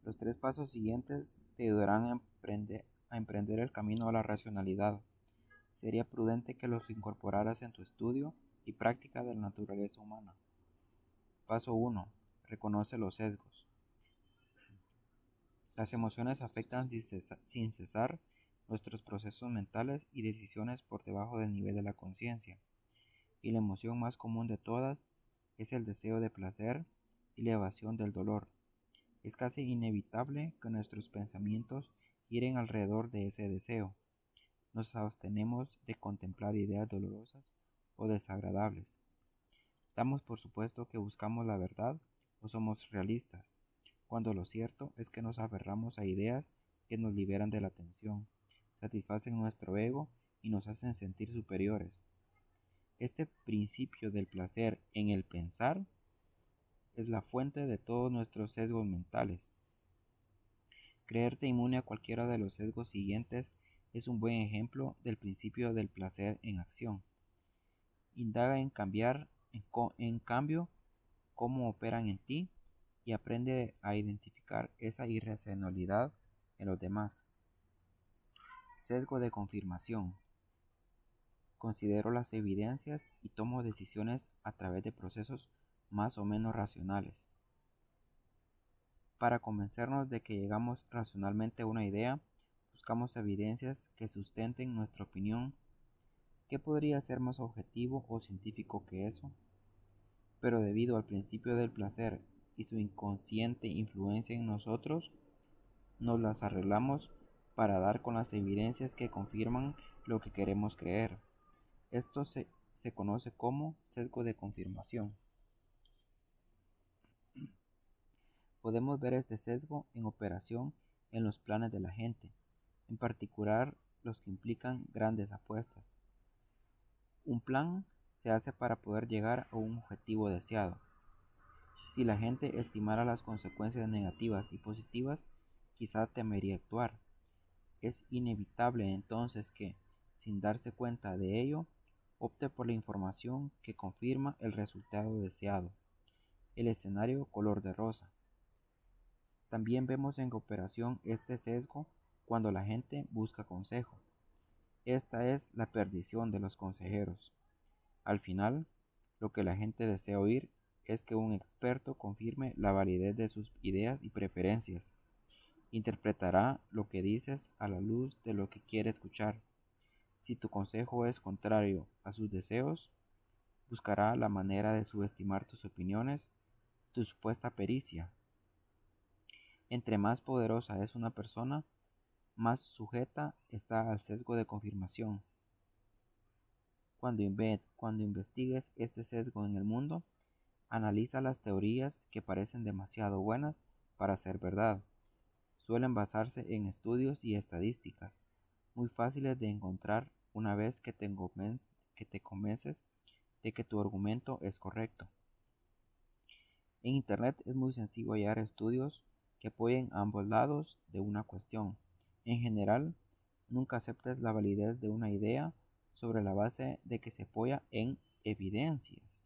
Los 3 pasos siguientes te ayudarán a emprender el camino a la racionalidad. Sería prudente que los incorporaras en tu estudio y práctica de la naturaleza humana. Paso 1. Reconoce los sesgos. Las emociones afectan sin cesar nuestros procesos mentales y decisiones por debajo del nivel de la conciencia, y la emoción más común de todas es el deseo de placer y la evasión del dolor. Es casi inevitable que nuestros pensamientos giren alrededor de ese deseo. Nos abstenemos de contemplar ideas dolorosas o desagradables. Damos por supuesto que buscamos la verdad o somos realistas, cuando lo cierto es que nos aferramos a ideas que nos liberan de la tensión, satisfacen nuestro ego y nos hacen sentir superiores. Este principio del placer en el pensar es la fuente de todos nuestros sesgos mentales. Creerte inmune a cualquiera de los sesgos siguientes es un buen ejemplo del principio del placer en acción. Indaga en cambio, cómo operan en ti y aprende a identificar esa irracionalidad en los demás. Sesgo de confirmación. Considero las evidencias y tomo decisiones a través de procesos más o menos racionales. Para convencernos de que llegamos racionalmente a una idea, buscamos evidencias que sustenten nuestra opinión. ¿Qué podría ser más objetivo o científico que eso? Pero debido al principio del placer y su inconsciente influencia en nosotros, nos las arreglamos para dar con las evidencias que confirman lo que queremos creer. Esto se conoce como sesgo de confirmación. Podemos ver este sesgo en operación en los planes de la gente, en particular los que implican grandes apuestas. Un plan se hace para poder llegar a un objetivo deseado. Si la gente estimara las consecuencias negativas y positivas, quizá temería actuar. Es inevitable entonces que, sin darse cuenta de ello, opte por la información que confirma el resultado deseado, el escenario color de rosa. También vemos en operación este sesgo cuando la gente busca consejo. Esta es la perdición de los consejeros. Al final, lo que la gente desea oír es que un experto confirme la validez de sus ideas y preferencias. Interpretará lo que dices a la luz de lo que quiere escuchar. Si tu consejo es contrario a sus deseos, buscará la manera de subestimar tus opiniones, tu supuesta pericia. Entre más poderosa es una persona, más sujeta está al sesgo de confirmación. Cuando investigues este sesgo en el mundo, analiza las teorías que parecen demasiado buenas para ser verdad. Suelen basarse en estudios y estadísticas, muy fáciles de encontrar una vez que te convences de que tu argumento es correcto. En Internet es muy sencillo hallar estudios que apoyen a ambos lados de una cuestión. En general, nunca aceptes la validez de una idea sobre la base de que se apoya en evidencias.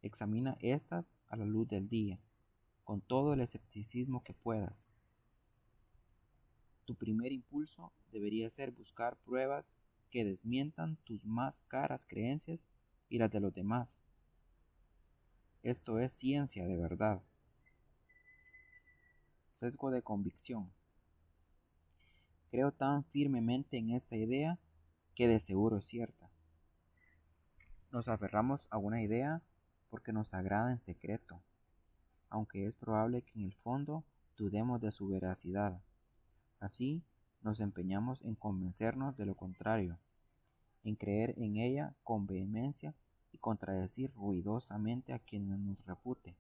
Examina estas a la luz del día, con todo el escepticismo que puedas. Tu primer impulso debería ser buscar pruebas que desmientan tus más caras creencias y las de los demás. Esto es ciencia de verdad. Sesgo de convicción. Creo tan firmemente en esta idea que de seguro es cierta. Nos aferramos a una idea porque nos agrada en secreto, aunque es probable que en el fondo dudemos de su veracidad. Así, nos empeñamos en convencernos de lo contrario, en creer en ella con vehemencia y contradecir ruidosamente a quien nos refute.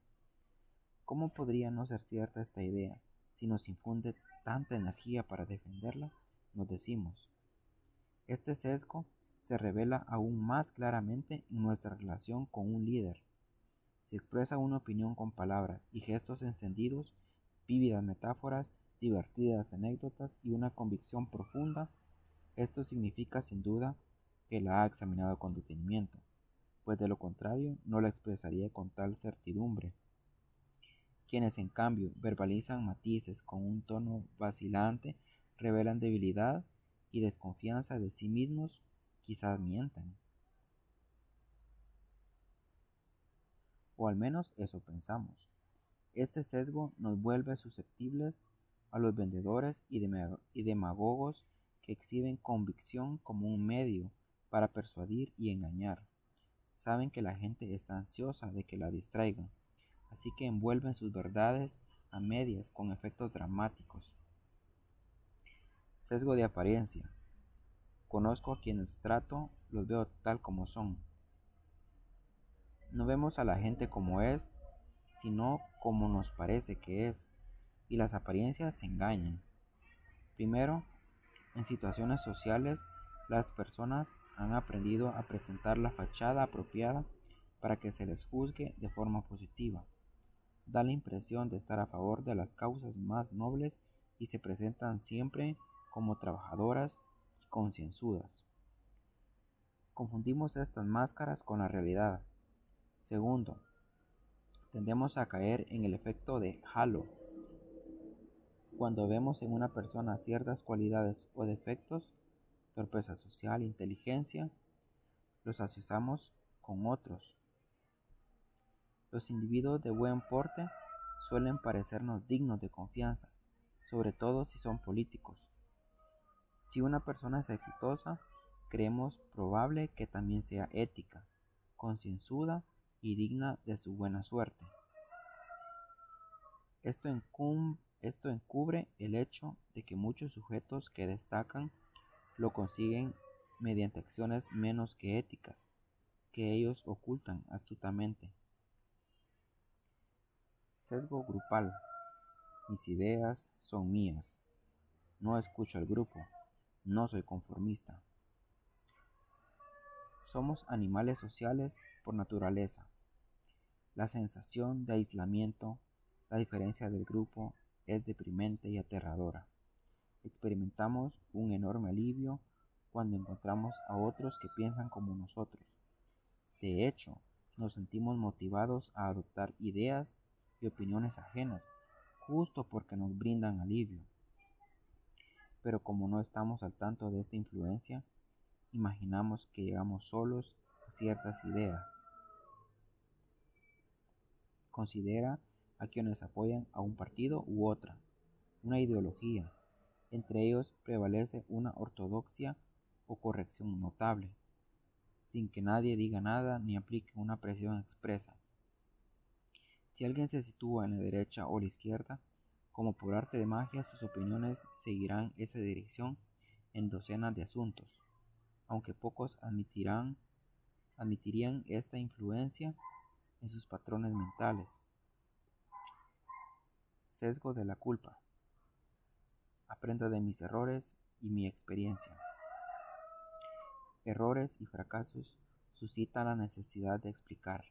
¿Cómo podría no ser cierta esta idea si nos infunde tanta energía para defenderla? Nos decimos. Este sesgo se revela aún más claramente en nuestra relación con un líder. Se expresa una opinión con palabras y gestos encendidos, vívidas metáforas, divertidas anécdotas y una convicción profunda. Esto significa sin duda que la ha examinado con detenimiento, pues de lo contrario no la expresaría con tal certidumbre. Quienes en cambio verbalizan matices con un tono vacilante revelan debilidad y desconfianza de sí mismos, quizás mienten. O al menos eso pensamos. Este sesgo nos vuelve susceptibles a los vendedores y demagogos que exhiben convicción como un medio para persuadir y engañar. Saben que la gente está ansiosa de que la distraigan, así que envuelven sus verdades a medias con efectos dramáticos. Sesgo de apariencia. Conozco a quienes trato, los veo tal como son. No vemos a la gente como es, sino como nos parece que es, y las apariencias se engañan. Primero, en situaciones sociales, las personas han aprendido a presentar la fachada apropiada para que se les juzgue de forma positiva. Da la impresión de estar a favor de las causas más nobles y se presentan siempre como trabajadoras y concienzudas. Confundimos estas máscaras con la realidad. Segundo, tendemos a caer en el efecto de halo. Cuando vemos en una persona ciertas cualidades o defectos, torpeza social, inteligencia, los asociamos con otros. Los individuos de buen porte suelen parecernos dignos de confianza, sobre todo si son políticos. Si una persona es exitosa, creemos probable que también sea ética, concienzuda y digna de su buena suerte. Esto encubre el hecho de que muchos sujetos que destacan lo consiguen mediante acciones menos que éticas, que ellos ocultan astutamente. Sesgo grupal. Mis ideas son mías. No escucho al grupo. No soy conformista. Somos animales sociales por naturaleza. La sensación de aislamiento, la diferencia del grupo, es deprimente y aterradora. Experimentamos un enorme alivio cuando encontramos a otros que piensan como nosotros. De hecho, nos sentimos motivados a adoptar ideas y opiniones ajenas, justo porque nos brindan alivio. Pero como no estamos al tanto de esta influencia, imaginamos que llegamos solos a ciertas ideas. Considera a quienes apoyan a un partido u otra, una ideología. Entre ellos prevalece una ortodoxia o corrección notable, sin que nadie diga nada ni aplique una presión expresa. Si alguien se sitúa en la derecha o la izquierda, como por arte de magia sus opiniones seguirán esa dirección en docenas de asuntos, aunque pocos admitirían esta influencia en sus patrones mentales. Sesgo de la culpa. Aprendo de mis errores y mi experiencia. Errores y fracasos suscitan la necesidad de explicar.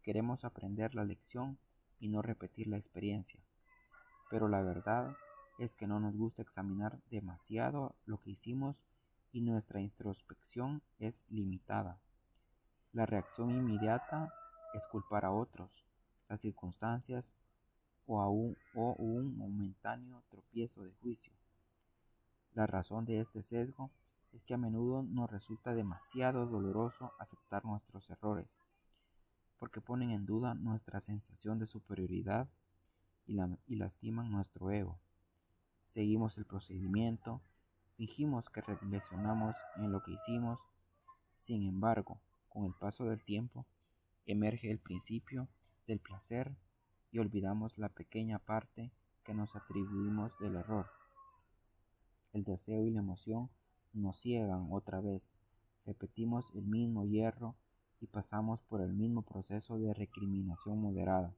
Queremos aprender la lección y no repetir la experiencia, pero la verdad es que no nos gusta examinar demasiado lo que hicimos y nuestra introspección es limitada. La reacción inmediata es culpar a otros, las circunstancias o un momentáneo tropiezo de juicio. La razón de este sesgo es que a menudo nos resulta demasiado doloroso aceptar nuestros errores, porque ponen en duda nuestra sensación de superioridad y lastiman nuestro ego. Seguimos el procedimiento, fingimos que reflexionamos en lo que hicimos, sin embargo, con el paso del tiempo, emerge el principio del placer y olvidamos la pequeña parte que nos atribuimos del error. El deseo y la emoción nos ciegan otra vez, repetimos el mismo hierro y pasamos por el mismo proceso de recriminación moderada.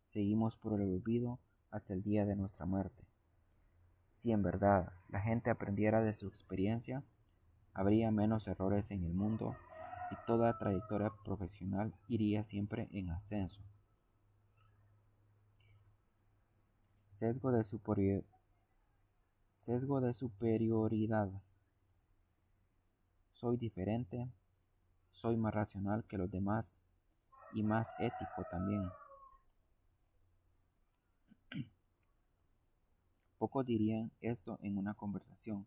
Seguimos por el olvido hasta el día de nuestra muerte. Si en verdad la gente aprendiera de su experiencia, habría menos errores en el mundo y toda trayectoria profesional iría siempre en ascenso. Sesgo de superioridad. Soy diferente, soy más racional que los demás y más ético también. Pocos dirían esto en una conversación,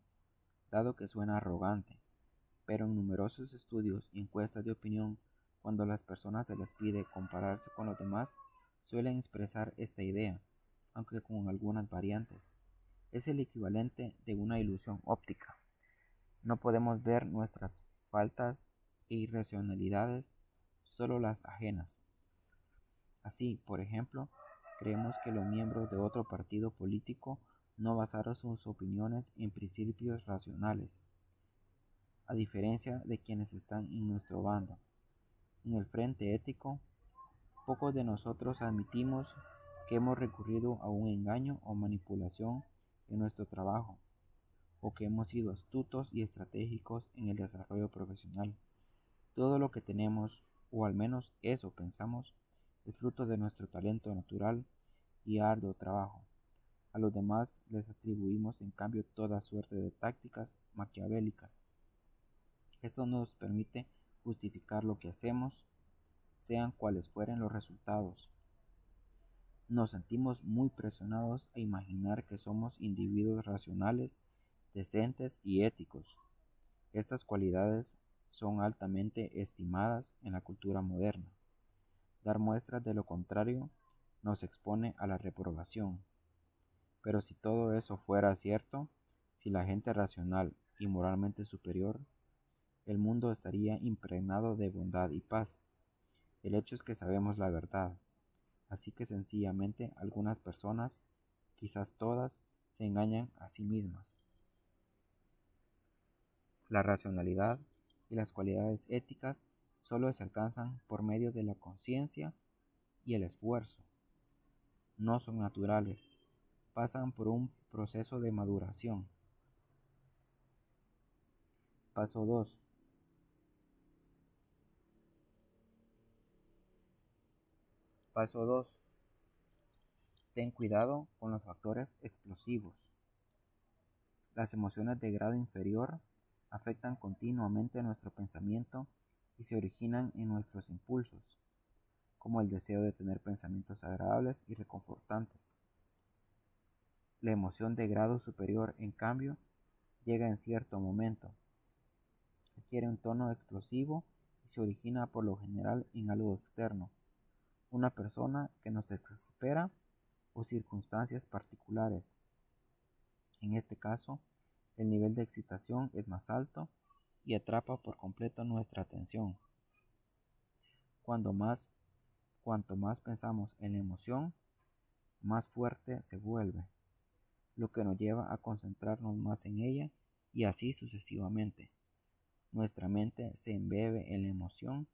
dado que suena arrogante, pero en numerosos estudios y encuestas de opinión, cuando a las personas se les pide compararse con los demás, suelen expresar esta idea, aunque con algunas variantes. Es el equivalente de una ilusión óptica. No podemos ver nuestras faltas e irracionalidades, solo las ajenas. Así, por ejemplo, creemos que los miembros de otro partido político no basaron sus opiniones en principios racionales, a diferencia de quienes están en nuestro bando. En el frente ético, pocos de nosotros admitimos que hemos recurrido a un engaño o manipulación en nuestro trabajo, o que hemos sido astutos y estratégicos en el desarrollo profesional. Todo lo que tenemos, o al menos eso pensamos, es fruto de nuestro talento natural y arduo trabajo. A los demás les atribuimos en cambio toda suerte de tácticas maquiavélicas. Esto nos permite justificar lo que hacemos, sean cuales fueren los resultados. Nos sentimos muy presionados a imaginar que somos individuos racionales, decentes y éticos. Estas cualidades son altamente estimadas en la cultura moderna. Dar muestras de lo contrario nos expone a la reprobación. Pero si todo eso fuera cierto, si la gente racional y moralmente superior, el mundo estaría impregnado de bondad y paz. El hecho es que sabemos la verdad, así que sencillamente algunas personas, quizás todas, se engañan a sí mismas. La racionalidad y las cualidades éticas solo se alcanzan por medio de la conciencia y el esfuerzo. No son naturales, pasan por un proceso de maduración. Paso 2. Paso 2. Ten cuidado con los factores explosivos. Las emociones de grado inferior afectan continuamente nuestro pensamiento y se originan en nuestros impulsos, como el deseo de tener pensamientos agradables y reconfortantes. La emoción de grado superior, en cambio, llega en cierto momento, adquiere un tono explosivo y se origina por lo general en algo externo, una persona que nos exaspera o circunstancias particulares. En este caso, el nivel de excitación es más alto y atrapa por completo nuestra atención. Cuanto más pensamos en la emoción, más fuerte se vuelve, lo que nos lleva a concentrarnos más en ella y así sucesivamente. Nuestra mente se embebe en la emoción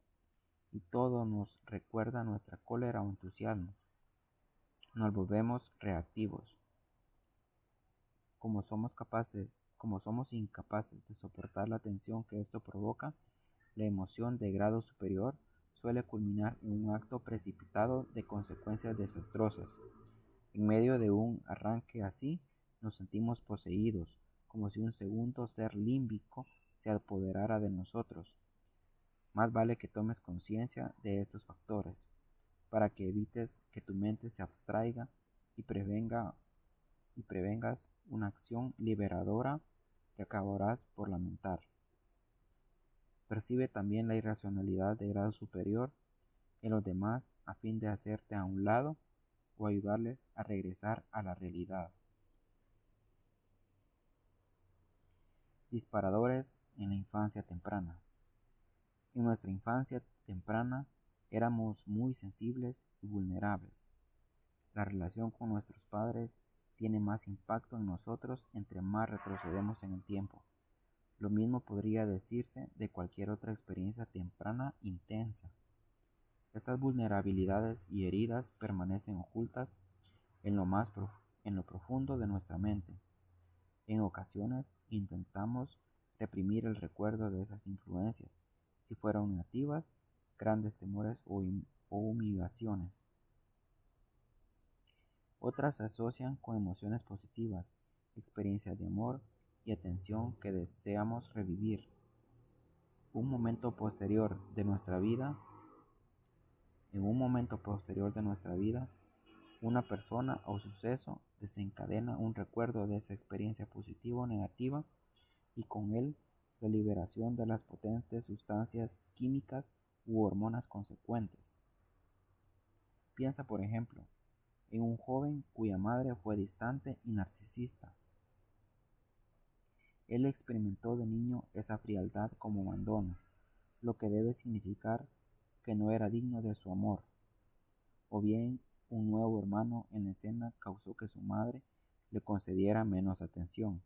y todo nos recuerda nuestra cólera o entusiasmo. Nos volvemos reactivos. Como somos incapaces de soportar la tensión que esto provoca, la emoción de grado superior suele culminar en un acto precipitado de consecuencias desastrosas. En medio de un arranque así, nos sentimos poseídos, como si un segundo ser límbico se apoderara de nosotros. Más vale que tomes conciencia de estos factores, para que evites que tu mente se abstraiga y prevengas una acción liberadora que acabarás por lamentar. Percibe también la irracionalidad de grado superior en los demás a fin de hacerte a un lado o ayudarles a regresar a la realidad. Disparadores en la infancia temprana. En nuestra infancia temprana éramos muy sensibles y vulnerables. La relación con nuestros padres tiene más impacto en nosotros entre más retrocedemos en el tiempo. Lo mismo podría decirse de cualquier otra experiencia temprana intensa. Estas vulnerabilidades y heridas permanecen ocultas en lo profundo de nuestra mente. En ocasiones intentamos reprimir el recuerdo de esas influencias, si fueron nativas, grandes temores o humillaciones. Otras se asocian con emociones positivas, experiencias de amor y atención que deseamos revivir. En un momento posterior de nuestra vida, Una persona o suceso desencadena un recuerdo de esa experiencia positiva o negativa y con él la liberación de las potentes sustancias químicas u hormonas consecuentes. Piensa, por ejemplo, en un joven cuya madre fue distante y narcisista. Él experimentó de niño esa frialdad como abandono, lo que debe significar que no era digno de su amor. O bien, un nuevo hermano en la escena causó que su madre le concediera menos atención,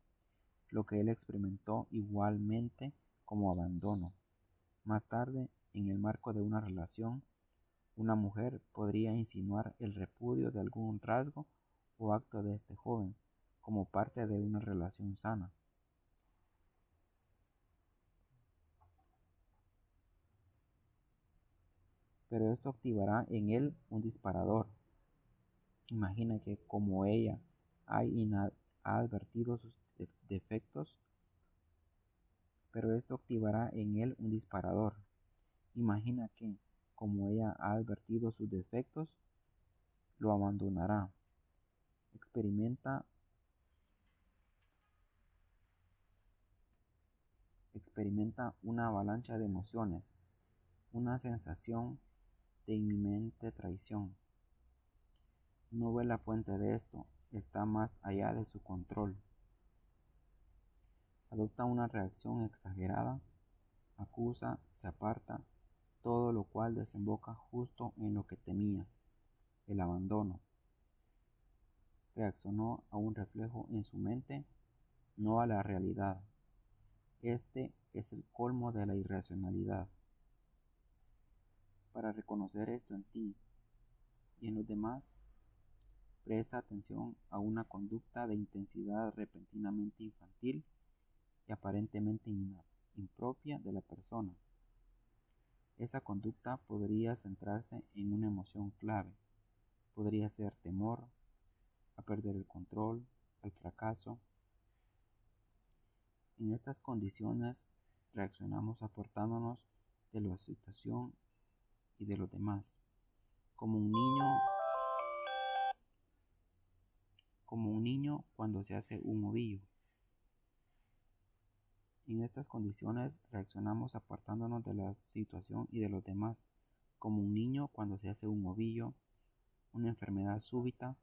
lo que él experimentó igualmente como abandono. Más tarde, en el marco de una relación, una mujer podría insinuar el repudio de algún rasgo o acto de este joven como parte de una relación sana. Pero esto activará en él un disparador. Imagina que como ella ha advertido sus defectos, pero esto activará en él un disparador. Imagina que como ella ha advertido sus defectos, lo abandonará. Experimenta una avalancha de emociones, una sensación de inminente traición. No ve la fuente de esto, está más allá de su control. Adopta una reacción exagerada, acusa, se aparta, todo lo cual desemboca justo en lo que temía, el abandono. Reaccionó a un reflejo en su mente, no a la realidad. Este es el colmo de la irracionalidad. Para reconocer esto en ti y en los demás, presta atención a una conducta de intensidad repentinamente infantil y aparentemente impropia de la persona. Esa conducta podría centrarse en una emoción clave. Podría ser temor a perder el control, al fracaso. En estas condiciones reaccionamos aportándonos de la situación y de los demás, como un niño cuando se hace un ovillo. En estas condiciones reaccionamos apartándonos de la situación y de los demás, como un niño cuando se hace un ovillo. Una enfermedad súbita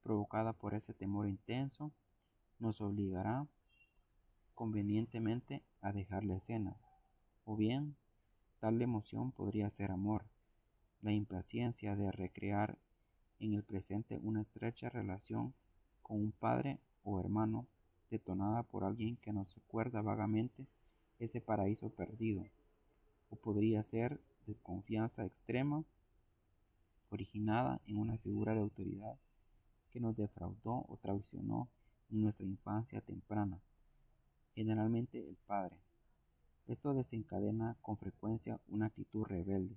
provocada por ese temor intenso nos obligará convenientemente a dejar la escena, o bien tal emoción podría ser amor, la impaciencia de recrear en el presente una estrecha relación con un padre o hermano detonada por alguien que nos recuerda vagamente ese paraíso perdido, o podría ser desconfianza extrema originada en una figura de autoridad que nos defraudó o traicionó en nuestra infancia temprana, generalmente el padre. Esto desencadena con frecuencia una actitud rebelde.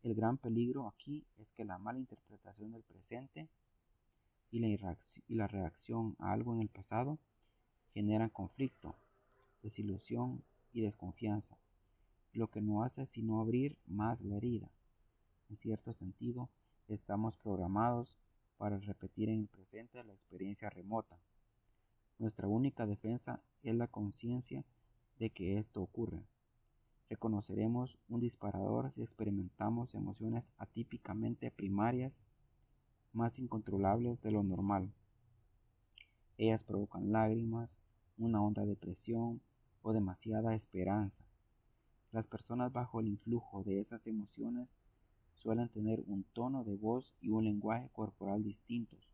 El gran peligro aquí es que la mala interpretación del presente y la reacción a algo en el pasado generan conflicto, desilusión y desconfianza, lo que no hace sino abrir más la herida. En cierto sentido, estamos programados para repetir en el presente la experiencia remota. Nuestra única defensa es la conciencia de que esto ocurre. Reconoceremos un disparador si experimentamos emociones atípicamente primarias, más incontrolables de lo normal. Ellas provocan lágrimas, una honda depresión o demasiada esperanza. Las personas bajo el influjo de esas emociones suelen tener un tono de voz y un lenguaje corporal distintos,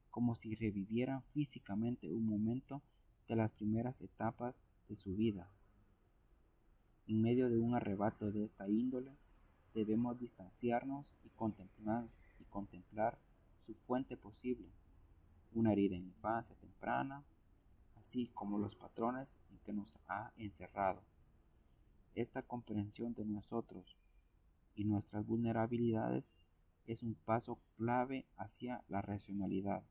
como si revivieran físicamente un momento de las primeras etapas de su vida. En medio de un arrebato de esta índole, debemos distanciarnos y contemplar su fuente posible, una herida en infancia temprana, así como los patrones en que nos ha encerrado. Esta comprensión de nosotros y nuestras vulnerabilidades es un paso clave hacia la racionalidad.